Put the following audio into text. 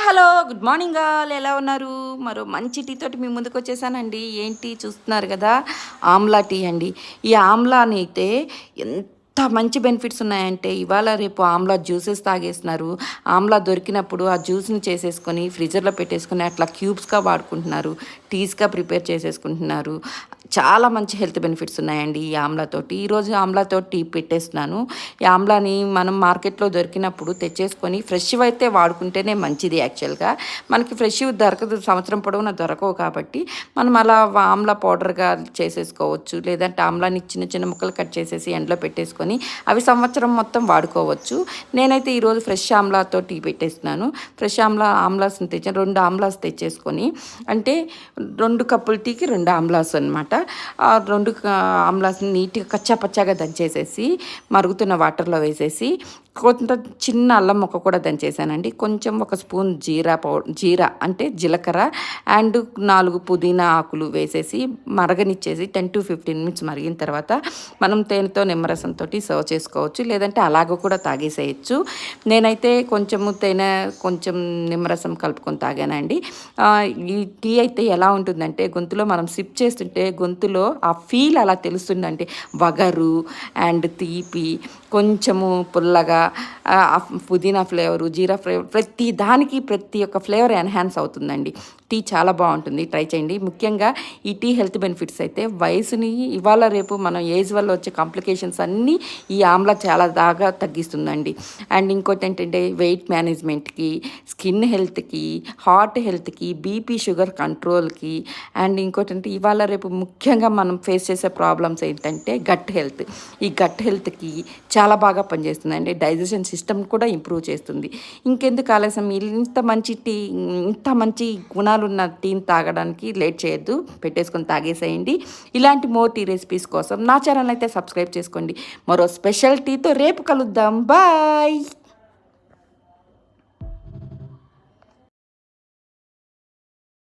Hello! Good morning all. ఎలా ఉన్నారు? మరో మంచి టీ తోటి మీ ముందుకొచ్చేసానండి. ఏంటి చూస్తున్నారు గదా! ఆమ్లా టీ అండి. ఈ ఆమ్లాని అయితే ఎంత మంచి బెనిఫిట్స్ ఉన్నాయంటే, ఇవాళ రేపు ఆమ్లా జ్యూసెస్ తాగేస్తున్నారు. ఆమ్లా దొరికినప్పుడు ఆ జ్యూస్‌ని చేసేసుకొని ఫ్రీజర్‌లో పెట్టేసుకొని అట్లా క్యూబ్స్‌గా వాడుకుంటున్నారు. టీస్‌గా ప్రిపేర్ చేసేసుకుంటున్నారు. చాలా మంచి హెల్త్ బెనిఫిట్స్ ఉన్నాయండి ఈ ఆమ్లాతోటి. ఈరోజు ఆమ్లాతోటి టీ పెట్టేస్తున్నాను. ఈ ఆమ్లాని మనం మార్కెట్‌లో దొరికినప్పుడు తెచ్చేసుకొని ఫ్రెష్‌వైతే వాడుకుంటేనే మంచిది యాక్చువల్‌గా. మనకి ఫ్రెష్‌వి దొరకదు, సంవత్సరం పొడవునా దొరకవు కాబట్టి, మనం అలా ఆమ్లా పౌడర్‌గా చేసేసుకోవచ్చు. లేదంటే ఆమ్లాని చిన్న చిన్న ముక్కలు కట్ చేసేసి ఎండలో పెట్టేసుకొని, అవి సంవత్సరం మొత్తం వాడుకోవచ్చు. నేనైతే ఈరోజు ఫ్రెష్ ఆమ్లాతో టీ పెట్టేస్తున్నాను. ఫ్రెష్ ఆమ్లాస్‌ని తెచ్చాను. 2 ఆమ్లాస్ తెచ్చేసుకొని, అంటే 2 కప్పుల టీకి 2 ఆమ్లాస్ అనమాట. ఆ 2 ఆమ్లాస్‌ని నీట్‌గా కచ్చా పచ్చాగా దంచేసేసి, మరుగుతున్న వాటర్‌లో వేసేసి, కొంత చిన్న అల్లం ముక్క కూడా దంచేసానండి. కొంచెం ఒక స్పూన్ జీరా అంటే జీలకర్ర అండ్ 4 పుదీనా ఆకులు వేసేసి మరగనిచ్చేసి 10-15 మినిట్స్ మరిగిన తర్వాత మనం తేనెతో నిమ్మరసంతోటి సర్వ్ చేసుకోవచ్చు. లేదంటే అలాగ కూడా తాగేసేయచ్చు. నేనైతే కొంచెము తేనె, కొంచెం నిమ్మరసం కలుపుకొని తాగానండి. ఈ టీ అయితే ఎలా ఉంటుందంటే, గొంతులో మనం సిప్ చేస్తుంటే గొంతులో ఆ ఫీల్ అలా తెలుస్తుందండి. వగరు అండ్ తీపి, కొంచెము పుల్లగా, పుదీనా ఫ్లేవరు, జీరా ఫ్లేవర్, ప్రతి ఒక్క ఫ్లేవర్ ఎన్హాన్స్ అవుతుందండి. టీ చాలా బాగుంటుంది, ట్రై చేయండి. ముఖ్యంగా ఈ టీ హెల్త్ బెనిఫిట్స్ అయితే వయసుని ఇవాళ రేపు మనం ఏజ్ వల్ల వచ్చే కాంప్లికేషన్స్ అన్నీ ఈ ఆమ్లా చాలా బాగా తగ్గిస్తుందండి. అండ్ ఇంకోటి ఏంటంటే వెయిట్ మేనేజ్మెంట్కి, స్కిన్ హెల్త్కి, హార్ట్ హెల్త్కి, బీపీ షుగర్ కంట్రోల్కి, అండ్ ఇంకోటి అంటే ఇవాళ రేపు ముఖ్యంగా మనం ఫేస్ చేసే ప్రాబ్లమ్స్ ఏంటంటే గట్ హెల్త్. ఈ గట్ హెల్త్కి చాలా బాగా పనిచేస్తుందండి. డైజెషన్ సిస్టమ్ కూడా ఇంప్రూవ్ చేస్తుంది. ఇంకెందుకు ఆలస్యం, ఇంత మంచి గుణాలున్న టీని తాగడానికి లేట్ చేయొద్దు, పెట్టేసుకొని తాగేసేయండి. ఇలాంటి మోర్ టీ రెసిపీస్ కోసం నా ఛానల్ అయితే సబ్స్క్రైబ్ చేసుకోండి. మరో స్పెషల్ టీతో రేపు కలుద్దాం. బాయ్.